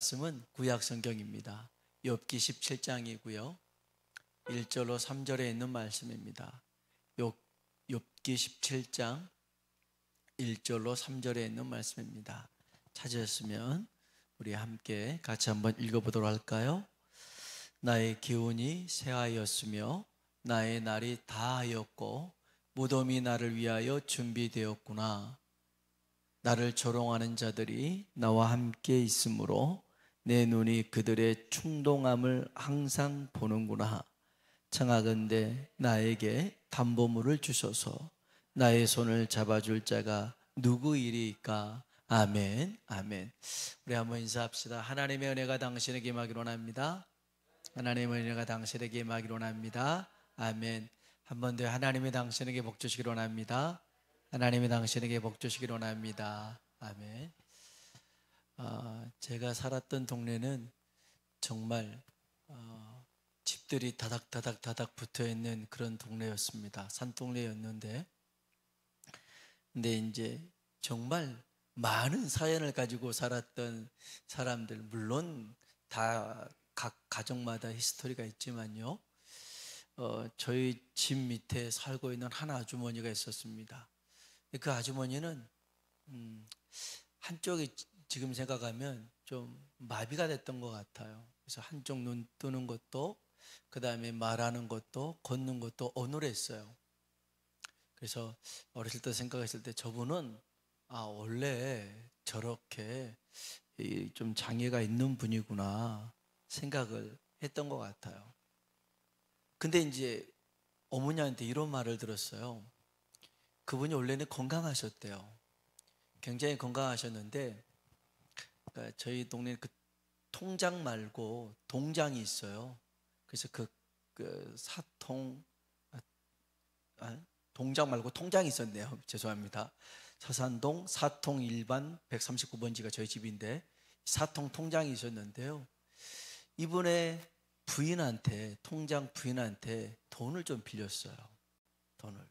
말씀은 구약 성경입니다. 욥기 17장이고요. 1절로 3절에 있는 말씀입니다. 욥기 17장 1절로 3절에 있는 말씀입니다. 찾으셨으면 우리 함께 같이 한번 읽어보도록 할까요? 나의 기운이 새하였으며 나의 날이 다하였고 무덤이 나를 위하여 준비되었구나. 나를 조롱하는 자들이 나와 함께 있으므로 내 눈이 그들의 충동함을 항상 보는구나. 청하건대 나에게 담보물을 주소서. 나의 손을 잡아줄 자가 누구이리까? 아멘, 아멘. 우리 한번 인사합시다. 하나님의 은혜가 당신에게 임하기를 원합니다. 하나님의 은혜가 당신에게 임하기를 원합니다. 아멘. 한 번 더 하나님이 당신에게 복 주시기를 원합니다. 하나님이 당신에게 복 주시기를 원합니다. 아멘. 제가 살았던 동네는 정말 집들이 다닥다닥 붙어있는 그런 동네였습니다. 산동네였는데, 근데 이제 정말 많은 사연을 가지고 살았던 사람들, 물론 다 각 가정마다 히스토리가 있지만요, 저희 집 밑에 살고 있는 한 아주머니가 있었습니다. 그 아주머니는 한쪽이 지금 생각하면 좀 마비가 됐던 것 같아요. 그래서 한쪽 눈 뜨는 것도, 그 다음에 말하는 것도, 걷는 것도 어눌했어요. 그래서 어렸을 때 생각했을 때 저분은 원래 저렇게 좀 장애가 있는 분이구나 생각을 했던 것 같아요. 근데 이제 어머니한테 이런 말을 들었어요. 그분이 원래는 건강하셨대요. 굉장히 건강하셨는데, 그러니까 저희 동네 그 통장 말고 동장이 있어요. 그래서 그 사통, 동장 말고 통장이 있었네요. 죄송합니다. 서산동 사통 1반 139번지가 저희 집인데, 사통 통장이 있었는데요. 이분의 부인한테, 통장 부인한테 돈을 좀 빌렸어요. 돈을.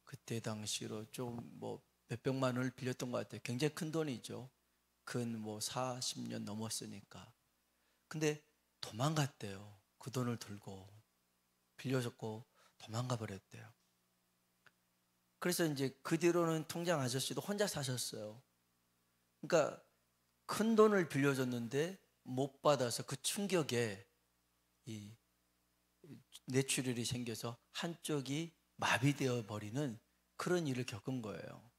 그때 당시로 좀 뭐 몇백만 원을 빌렸던 것 같아요. 굉장히 큰 돈이죠. 근 뭐 40년 넘었으니까. 근데 도망갔대요. 그 돈을 들고 빌려줬고 도망가 버렸대요. 그래서 이제 그 뒤로는 통장 아저씨도 혼자 사셨어요. 그러니까 큰 돈을 빌려줬는데 못 받아서 그 충격에 이 뇌출혈이 생겨서 한쪽이 마비되어 버리는 그런 일을 겪은 거예요.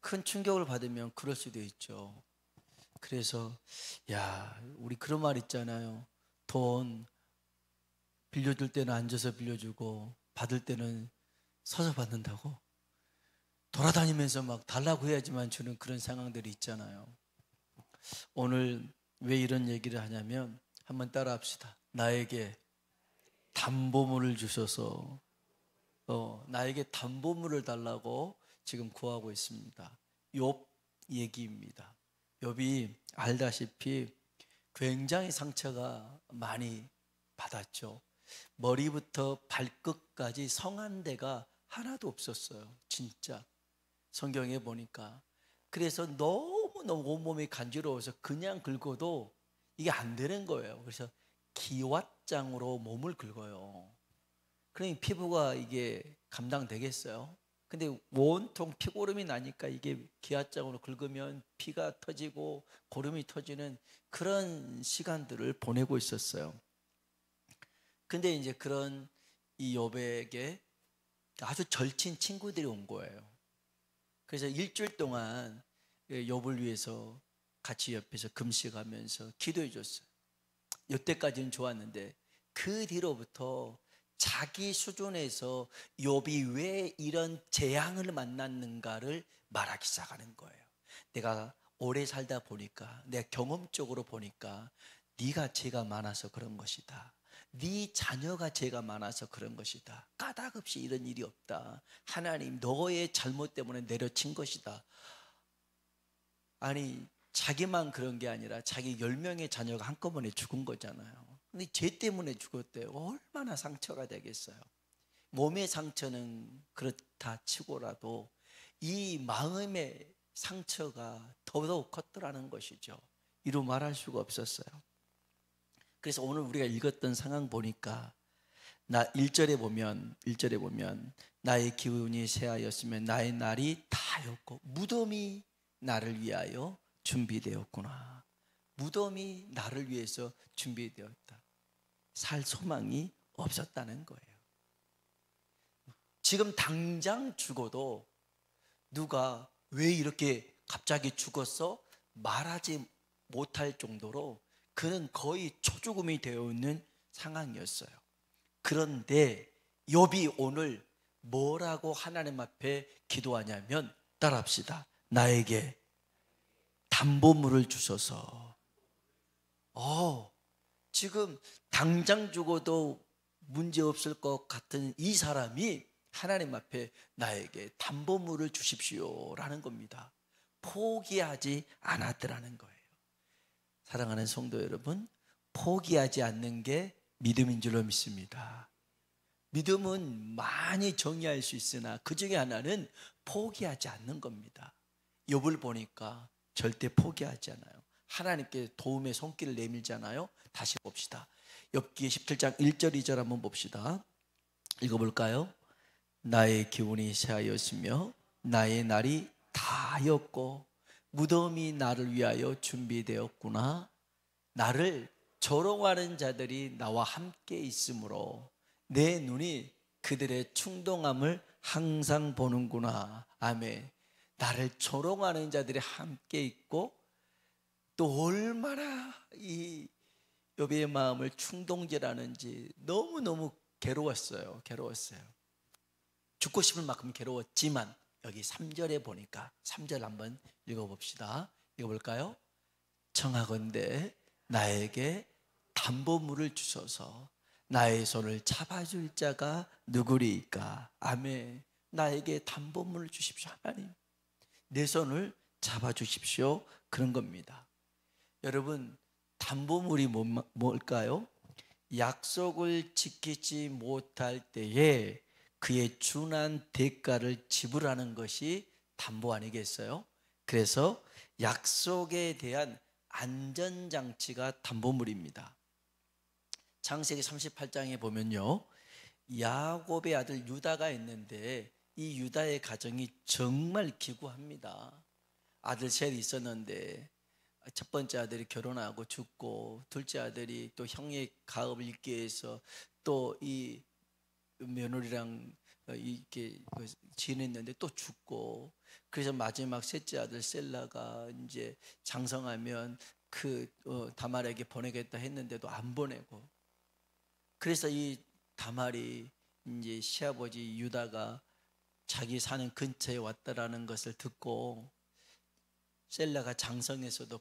큰 충격을 받으면 그럴 수도 있죠. 그래서 우리 그런 말 있잖아요. 돈 빌려줄 때는 앉아서 빌려주고 받을 때는 서서 받는다고. 돌아다니면서 막 달라고 해야지만 주는 그런 상황들이 있잖아요. 오늘 왜 이런 얘기를 하냐면 한번 따라 합시다. 나에게 담보물을 주셔서 나에게 담보물을 달라고 지금 구하고 있습니다. 욥 얘기입니다. 욥이 알다시피 굉장히 상처가 많이 받았죠. 머리부터 발끝까지 성한 데가 하나도 없었어요. 진짜 성경에 보니까. 그래서 너무너무 온몸이 간지러워서 그냥 긁어도 이게 안 되는 거예요. 그래서 기왓장으로 몸을 긁어요. 그러니 피부가 이게 감당되겠어요? 근데 온통 피고름이 나니까 이게 기왓장으로 긁으면 피가 터지고 고름이 터지는 그런 시간들을 보내고 있었어요. 근데 이제 그런 이 욥에게 아주 절친 친구들이 온 거예요. 그래서 일주일 동안 욥을 위해서 같이 옆에서 금식하면서 기도해 줬어요. 이때까지는 좋았는데 그 뒤로부터 자기 수준에서 욥이 왜 이런 재앙을 만났는가를 말하기 시작하는 거예요. 내가 오래 살다 보니까, 내가 경험적으로 보니까 네가 죄가 많아서 그런 것이다. 네 자녀가 죄가 많아서 그런 것이다. 까닭없이 이런 일이 없다. 하나님 너의 잘못 때문에 내려친 것이다. 아니 자기만 그런 게 아니라 자기 10명의 자녀가 한꺼번에 죽은 거잖아요. 근데 죄 때문에 죽었대요. 얼마나 상처가 되겠어요. 몸의 상처는 그렇다 치고라도 이 마음의 상처가 더더욱 컸더라는 것이죠. 이루 말할 수가 없었어요. 그래서 오늘 우리가 읽었던 상황 보니까 1절에 보면 나의 기운이 새하였으면 나의 날이 다였고 무덤이 나를 위하여 준비되었구나. 무덤이 나를 위해서 준비되었다. 살 소망이 없었다는 거예요. 지금 당장 죽어도 누가 왜 이렇게 갑자기 죽었어? 말하지 못할 정도로 그는 거의 초죽음이 되어 있는 상황이었어요. 그런데 욥이 오늘 뭐라고 하나님 앞에 기도하냐면, 따라합시다. 나에게 담보물을 주소서. 지금 당장 죽어도 문제없을 것 같은 이 사람이 하나님 앞에 나에게 담보물을 주십시오라는 겁니다. 포기하지 않았더라는 거예요. 사랑하는 성도 여러분, 포기하지 않는 게 믿음인 줄로 믿습니다. 믿음은 많이 정의할 수 있으나 그 중에 하나는 포기하지 않는 겁니다. 욥을 보니까 절대 포기하지 않아요. 하나님께 도움의 손길을 내밀잖아요. 다시 봅시다. 욥기 17장 1절 2절 한번 봅시다. 읽어볼까요? 나의 기운이 새하였으며 나의 날이 다였고 무덤이 나를 위하여 준비되었구나. 나를 조롱하는 자들이 나와 함께 있으므로 내 눈이 그들의 충동함을 항상 보는구나. 아멘. 나를 조롱하는 자들이 함께 있고 또 얼마나 이 욥의 마음을 충동질하는지 너무너무 괴로웠어요. 죽고 싶을 만큼 괴로웠지만 여기 3절에 보니까 3절 한번 읽어봅시다. 읽어볼까요? 청하건대 나에게 담보물을 주소서. 나의 손을 잡아줄 자가 누구리이까? 아멘. 나에게 담보물을 주십시오. 하나님, 내 손을 잡아주십시오. 그런 겁니다. 여러분, 담보물이 뭘까요? 약속을 지키지 못할 때에 그의 준한 대가를 지불하는 것이 담보 아니겠어요? 그래서 약속에 대한 안전장치가 담보물입니다. 창세기 38장에 보면요, 야곱의 아들 유다가 있는데 이 유다의 가정이 정말 기구합니다. 아들 셋 있었는데 첫 번째 아들이 결혼하고 죽고, 둘째 아들이 또 형의 가업을 잊기 위해서 또 이 며느리랑 이렇게 지냈는데 또 죽고, 그래서 마지막 셋째 아들 셀라가 이제 장성하면 다말에게 보내겠다 했는데도 안 보내고, 그래서 이 다말이 이제 시아버지 유다가 자기 사는 근처에 왔다라는 것을 듣고 셀라가 장성에서도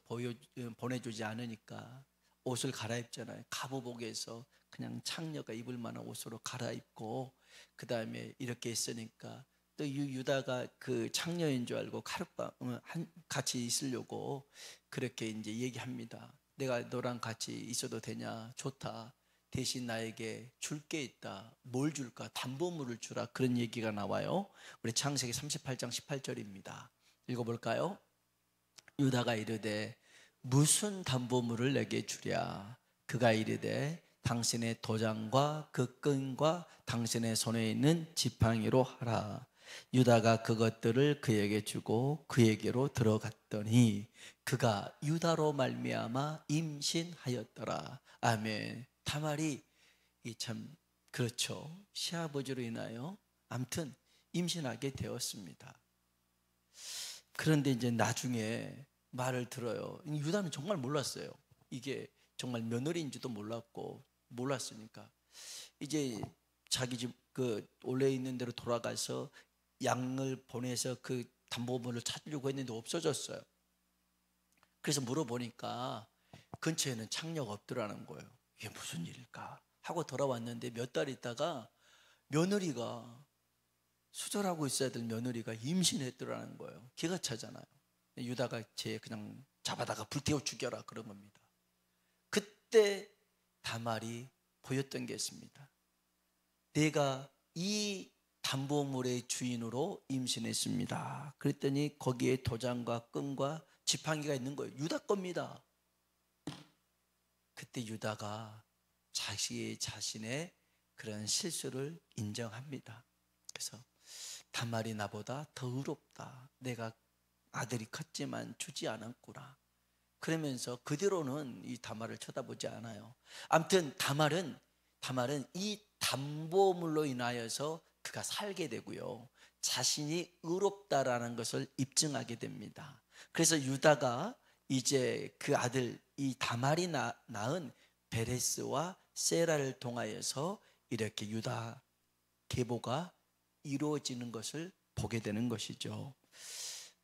보내주지 않으니까 옷을 갈아입잖아요. 가부복에서 그냥 창녀가 입을 만한 옷으로 갈아입고, 그 다음에 이렇게 있으니까 또 유다가 그 창녀인 줄 알고 하룻밤 같이 있으려고 그렇게 이제 얘기합니다. 내가 너랑 같이 있어도 되냐? 좋다. 대신 나에게 줄 게 있다. 뭘 줄까? 담보물을 주라. 그런 얘기가 나와요. 우리 창세기 38장 18절입니다. 읽어볼까요? 유다가 이르되 무슨 담보물을 내게 주랴? 그가 이르되 당신의 도장과 그 끈과 당신의 손에 있는 지팡이로 하라. 유다가 그것들을 그에게 주고 그에게로 들어갔더니 그가 유다로 말미암아 임신하였더라. 아멘. 다말이 참 그렇죠. 시아버지로 인하여 아무튼 임신하게 되었습니다. 그런데 이제 나중에 말을 들어요. 유다는 정말 몰랐어요. 이게 정말 며느리인지도 몰랐으니까 이제 자기 집 원래 있는 데로 돌아가서 양을 보내서 그 담보물을 찾으려고 했는데 없어졌어요. 그래서 물어보니까 근처에는 창녀가 없더라는 거예요. 이게 무슨 일일까 하고 돌아왔는데 몇 달 있다가 며느리가, 수절하고 있어야 될 며느리가 임신했더라는 거예요. 기가 차잖아요. 유다가 그냥 잡아다가 불태워 죽여라 그런 겁니다. 그때 다말이 보였던 게 있습니다. 내가 이 담보물의 주인으로 임신했습니다. 그랬더니 거기에 도장과 끈과 지팡이가 있는 거예요. 유다 겁니다. 그때 유다가 자신의 그런 실수를 인정합니다. 그래서 다말이 나보다 더 의롭다. 내가 아들이 컸지만 주지 않았구나. 그러면서 그대로는 이 다말을 쳐다보지 않아요. 아무튼 다말은 이 담보물로 인하여서 그가 살게 되고요, 자신이 의롭다라는 것을 입증하게 됩니다. 그래서 유다가 이제 그 아들 이 다말이 낳은 베레스와 세라를 통하여서 이렇게 유다 계보가 이루어지는 것을 보게 되는 것이죠.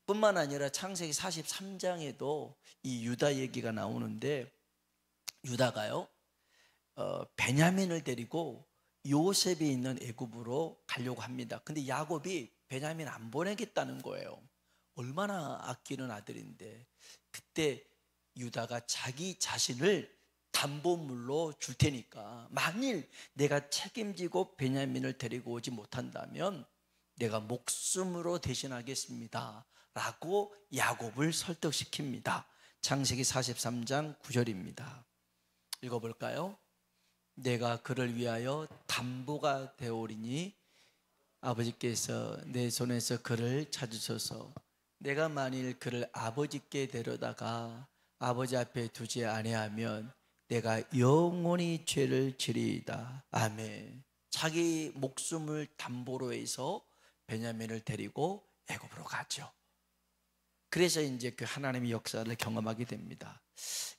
뿐만 아니라 창세기 43장에도 이 유다 얘기가 나오는데, 유다가요 베냐민을 데리고 요셉이 있는 애굽으로 가려고 합니다. 근데 야곱이 베냐민 안 보내겠다는 거예요. 얼마나 아끼는 아들인데. 그때 유다가 자기 자신을 담보물로 줄 테니까 만일 내가 책임지고 베냐민을 데리고 오지 못한다면 내가 목숨으로 대신하겠습니다 라고 야곱을 설득시킵니다. 창세기 43장 9절입니다. 읽어볼까요? 내가 그를 위하여 담보가 되오리니 아버지께서 내 손에서 그를 찾으소서. 내가 만일 그를 아버지께 데려다가 아버지 앞에 두지 아니하면 내가 영원히 죄를 지리이다. 아멘. 자기 목숨을 담보로 해서 베냐민을 데리고 애굽으로 가죠. 그래서 이제 그 하나님의 역사를 경험하게 됩니다.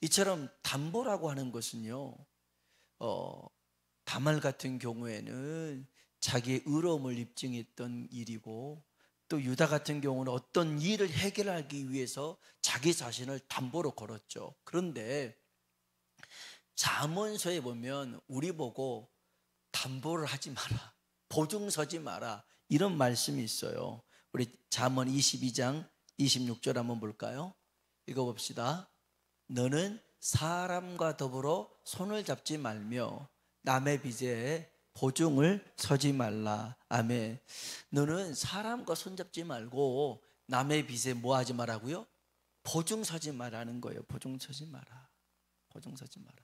이처럼 담보라고 하는 것은요, 다말 같은 경우에는 자기의 의로움을 입증했던 일이고, 또 유다 같은 경우는 어떤 일을 해결하기 위해서 자기 자신을 담보로 걸었죠. 그런데 잠언서에 보면 우리 보고 담보를 하지 마라, 보증 서지 마라, 이런 말씀이 있어요. 우리 잠언 22장 26절 한번 볼까요? 읽어봅시다. 너는 사람과 더불어 손을 잡지 말며 남의 빚에 보증을 서지 말라. 아멘. 너는 사람과 손잡지 말고 남의 빚에 뭐 하지 말라고요? 보증 서지 말라는 거예요. 보증 서지 마라. 보증 서지 마라.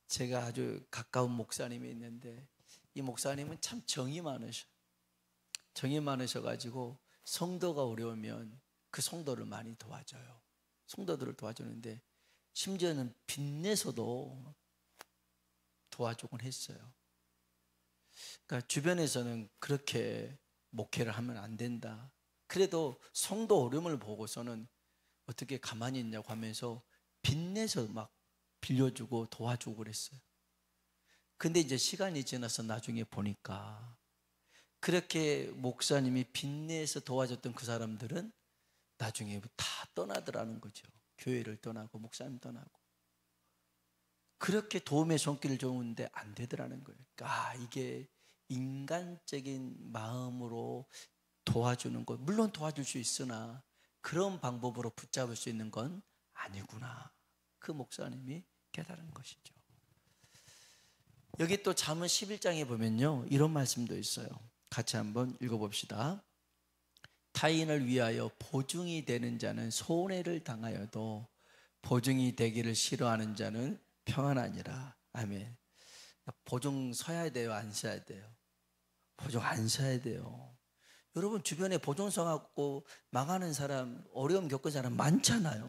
제가 아주 가까운 목사님이 있는데 이 목사님은 참 정이 많으셔가지고 성도가 어려우면 그 성도를 많이 도와줘요. 성도들을 도와주는데 심지어는 빚내서도 도와주곤 했어요. 그러니까 주변에서는 그렇게 목회를 하면 안 된다, 그래도 성도 어려움을 보고서는 어떻게 가만히 있냐고 하면서 빚내서 막 빌려주고 도와주고 그랬어요. 근데 이제 시간이 지나서 나중에 보니까 그렇게 목사님이 빚내서 도와줬던 그 사람들은 나중에 다 떠나더라는 거죠. 교회를 떠나고 목사님 떠나고. 그렇게 도움의 손길을 줬는데 안 되더라는 거예요. 그러니까 이게 인간적인 마음으로 도와주는 것, 물론 도와줄 수 있으나 그런 방법으로 붙잡을 수 있는 건 아니구나, 그 목사님이 깨달은 것이죠. 여기 또 잠언 11장에 보면요, 이런 말씀도 있어요. 같이 한번 읽어봅시다. 타인을 위하여 보증이 되는 자는 손해를 당하여도 보증이 되기를 싫어하는 자는 평안하니라. 아멘. 보증 서야 돼요, 안 서야 돼요? 보증 안 서야 돼요. 여러분 주변에 보증 서갖고 망하는 사람, 어려움 겪은 사람 많잖아요.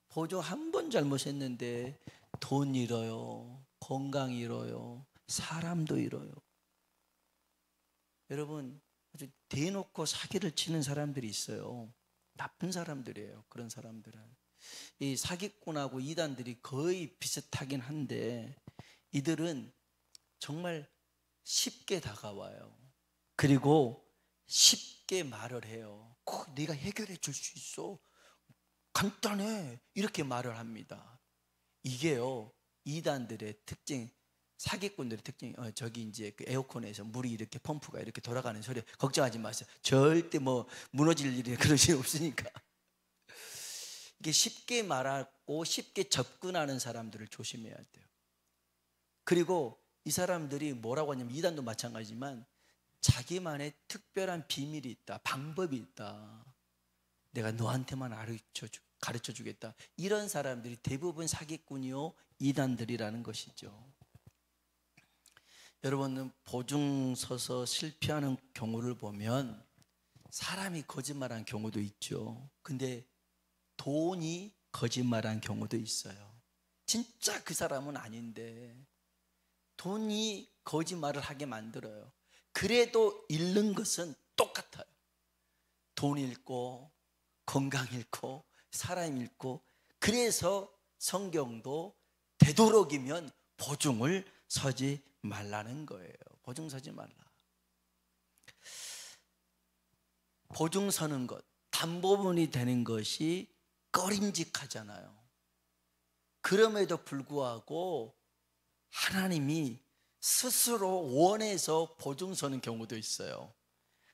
보증 한 번 잘못했는데 돈 잃어요, 건강 잃어요, 사람도 잃어요. 여러분 아주 대놓고 사기를 치는 사람들이 있어요. 나쁜 사람들이에요. 그런 사람들은 이 사기꾼하고 이단들이 거의 비슷하긴 한데 이들은 정말 쉽게 다가와요. 그리고 쉽게 말을 해요. 네가 해결해 줄 수 있어, 간단해, 이렇게 말을 합니다. 이게요 이단들의 특징, 사기꾼들의 특징이 저기 이제 그 에어컨에서 물이 이렇게 펌프가 이렇게 돌아가는 소리 걱정하지 마세요. 절대 뭐 무너질 일이 그런 일 없으니까. 이게 쉽게 말하고 쉽게 접근하는 사람들을 조심해야 돼요. 그리고 이 사람들이 뭐라고 하냐면 이단도 마찬가지지만 자기만의 특별한 비밀이 있다, 방법이 있다, 내가 너한테만 가르쳐 주겠다. 이런 사람들이 대부분 사기꾼이요 이단들이라는 것이죠. 여러분은 보증 서서 실패하는 경우를 보면 사람이 거짓말한 경우도 있죠. 근데 돈이 거짓말한 경우도 있어요. 진짜 그 사람은 아닌데 돈이 거짓말을 하게 만들어요. 그래도 잃는 것은 똑같아요. 돈 잃고 건강 잃고 사람 잃고. 그래서 성경도 되도록이면 보증을 서지 말라는 거예요. 보증 서지 말라. 보증 서는 것, 담보물이 되는 것이 꺼림직하잖아요. 그럼에도 불구하고 하나님이 스스로 원해서 보증 서는 경우도 있어요.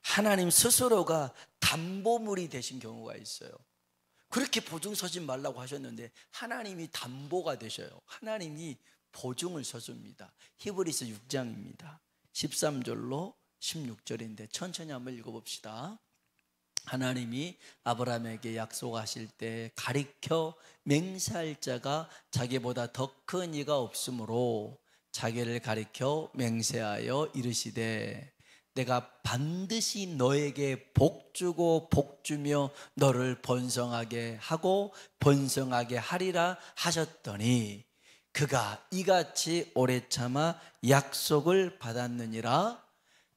하나님 스스로가 담보물이 되신 경우가 있어요. 그렇게 보증 서지 말라고 하셨는데 하나님이 담보가 되셔요. 하나님이 보증을 서줍니다. 히브리서 6장입니다. 13절로 16절인데 천천히 한번 읽어봅시다. 하나님이 아브라함에게 약속하실 때 가리켜 맹세할 자가 자기보다 더 큰 이가 없으므로 자기를 가리켜 맹세하여 이르시되 내가 반드시 너에게 복주고 복주며 너를 번성하게 하고 번성하게 하리라 하셨더니 그가 이같이 오래 참아 약속을 받았느니라.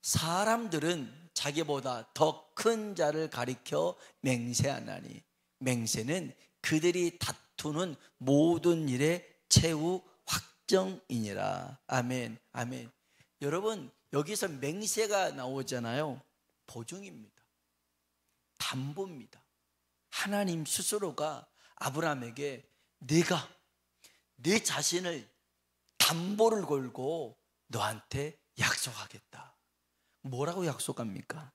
사람들은 자기보다 더 큰 자를 가리켜 맹세하나니 맹세는 그들이 다투는 모든 일의 최후 확정이니라. 아멘, 아멘. 여러분 여기서 맹세가 나오잖아요. 보증입니다. 담보입니다. 하나님 스스로가 아브라함에게 내가 내 자신을 담보를 걸고 너한테 약속하겠다. 뭐라고 약속합니까?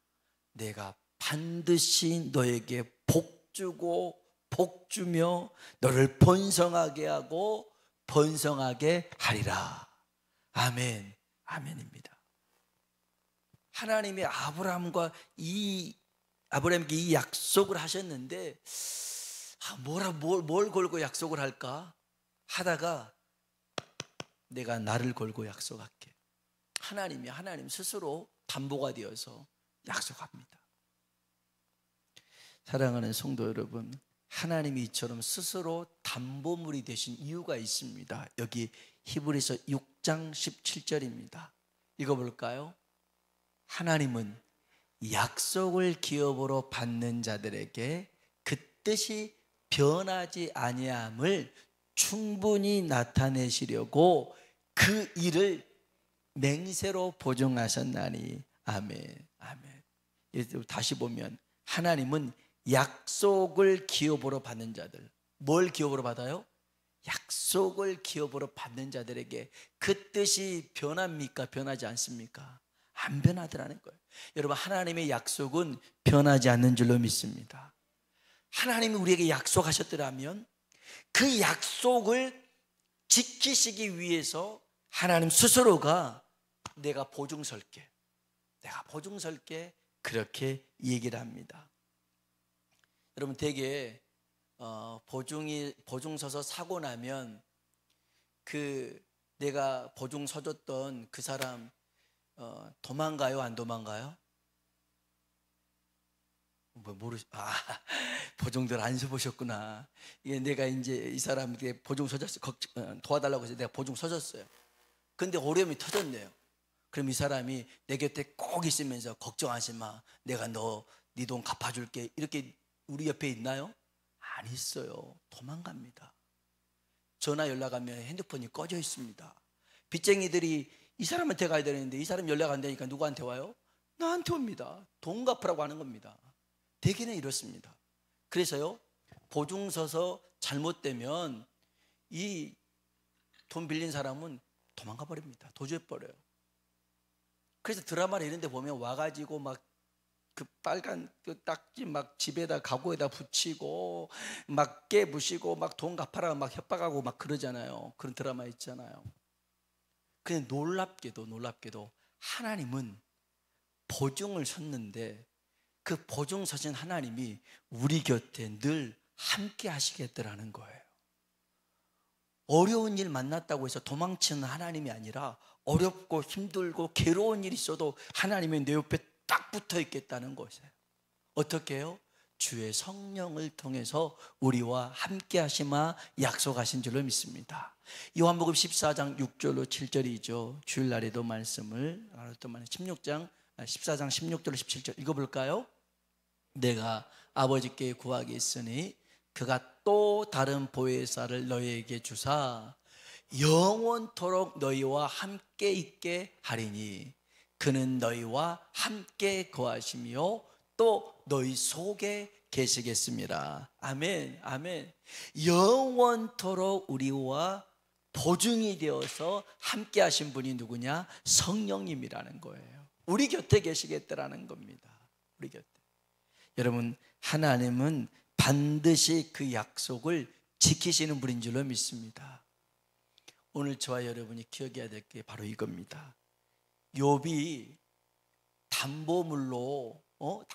내가 반드시 너에게 복주고 복주며 너를 번성하게 하고 번성하게 하리라. 아멘, 아멘입니다. 하나님이 아브라함에게 이 약속을 하셨는데 뭘 걸고 약속을 할까 하다가 내가 나를 걸고 약속할게. 하나님 스스로 담보가 되어서 약속합니다. 사랑하는 성도 여러분, 하나님이 이처럼 스스로 담보물이 되신 이유가 있습니다. 여기 히브리서 6장 17절입니다. 읽어볼까요? 하나님은 약속을 기업으로 받는 자들에게 그 뜻이 변하지 아니함을 충분히 나타내시려고 그 일을 맹세로 보증하셨나니. 아멘, 아멘. 다시 보면 하나님은 약속을 기업으로 받는 자들, 뭘 기업으로 받아요? 약속을 기업으로 받는 자들에게 그 뜻이 변합니까? 변하지 않습니까? 안 변하더라는 거예요. 여러분 하나님의 약속은 변하지 않는 줄로 믿습니다. 하나님이 우리에게 약속하셨더라면 그 약속을 지키시기 위해서 하나님 스스로가 내가 보증 설게, 내가 보증 설게, 그렇게 얘기를 합니다. 여러분 되게 보증 서서 사고 나면 그 내가 보증 서줬던 그 사람 도망가요, 안 도망가요? 보증들 안 서보셨구나. 이게 내가 이제 이 사람에게 보증 서줬어요. 도와달라고 해서 내가 보증 서줬어요. 근데 어려움이 터졌네요. 그럼 이 사람이 내 곁에 꼭 있으면서 걱정하지 마, 내가 네 돈 갚아줄게, 이렇게 우리 옆에 있나요? 안 있어요. 도망갑니다. 전화 연락하면 핸드폰이 꺼져 있습니다. 빚쟁이들이 이 사람한테 가야 되는데 이 사람 연락 안 되니까 누구한테 와요? 나한테 옵니다. 돈 갚으라고 하는 겁니다. 대개는 이렇습니다. 그래서요, 보증 서서 잘못되면 이 돈 빌린 사람은 도망가 버립니다. 도주해 버려요. 그래서 드라마나 이런 데 보면 와가지고 막 그 빨간 그 딱지 막 집에다 가구에다 붙이고 막 깨부시고 막 돈 갚아라 막 협박하고 막 그러잖아요. 그런 드라마 있잖아요. 근데 놀랍게도 하나님은 보증을 섰는데 그 보증 서신 하나님이 우리 곁에 늘 함께 하시겠더라는 거예요. 어려운 일 만났다고 해서 도망치는 하나님이 아니라 어렵고 힘들고 괴로운 일이 있어도 하나님이 내 옆에 딱 붙어 있겠다는 것이에요. 어떻게 해요? 주의 성령을 통해서 우리와 함께 하시마 약속하신 줄로 믿습니다. 요한복음 14장 6절로 7절이죠. 주일날에도 말씀을 14장 16절로 17절 읽어볼까요? 내가 아버지께 구하겠으니 그가 또 다른 보혜사를 너희에게 주사 영원토록 너희와 함께 있게 하리니 그는 너희와 함께 거하시며 또 너희 속에 계시겠습니다. 아멘, 아멘. 영원토록 우리와 보증이 되어서 함께 하신 분이 누구냐? 성령님이라는 거예요. 우리 곁에 계시겠다라는 겁니다. 우리 곁에. 여러분, 하나님은 반드시 그 약속을 지키시는 분인 줄로 믿습니다. 오늘 저와 여러분이 기억해야 될 게 바로 이겁니다. 욥이 담보물로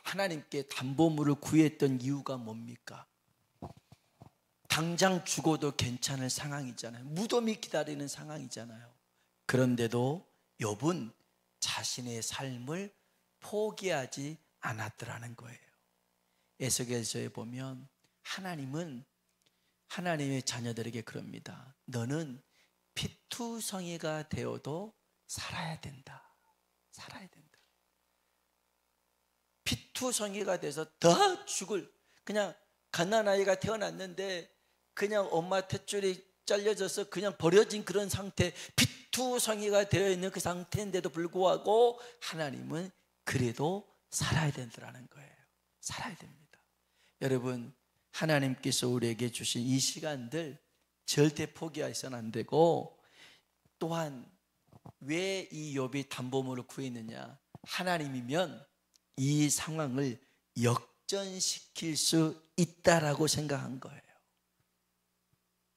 하나님께 담보물을 구했던 이유가 뭡니까? 당장 죽어도 괜찮을 상황이잖아요. 무덤이 기다리는 상황이잖아요. 그런데도 욥은 자신의 삶을 포기하지 않았더라는 거예요. 에스겔서에 보면 하나님은 하나님의 자녀들에게 그럽니다. 너는 피투성이가 되어도 살아야 된다. 살아야 된다. 피투성이가 돼서 더 죽을, 그냥 갓난아이가 태어났는데 그냥 엄마 탯줄이 잘려져서 그냥 버려진 그런 상태, 피투성이가 되어 있는 그 상태인데도 불구하고 하나님은 그래도 살아야 된다는 거예요. 살아야 됩니다. 여러분, 하나님께서 우리에게 주신 이 시간들 절대 포기해서는 안 되고, 또한 왜 이 욥이 담보물을 구했느냐? 하나님이면 이 상황을 역전시킬 수 있다라고 생각한 거예요.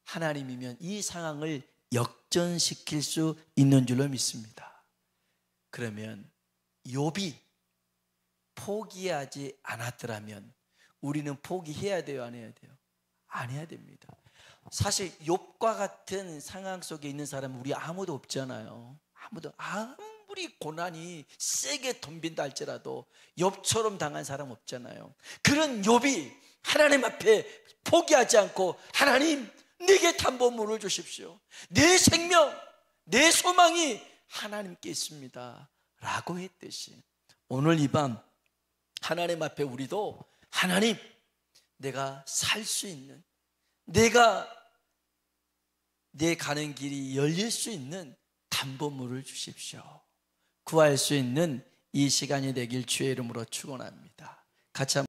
하나님이면 이 상황을 역전시킬 수 있는 줄로 믿습니다. 그러면 욥이 포기하지 않았더라면 우리는 포기해야 돼요, 안 해야 돼요? 안 해야 됩니다. 사실 욥과 같은 상황 속에 있는 사람은 우리 아무도 없잖아요. 아무리 고난이 세게 덤빈다 할지라도 욥처럼 당한 사람 없잖아요. 그런 욥이 하나님 앞에 포기하지 않고, 하나님 내게 담보물을 주십시오. 내 생명, 내 소망이 하나님께 있습니다 라고 했듯이, 오늘 이 밤 하나님 앞에 우리도 하나님, 내가 살 수 있는, 내가 내 가는 길이 열릴 수 있는 담보물을 주십시오. 구할 수 있는 이 시간이 되길 주의 이름으로 축원합니다. 같이 한번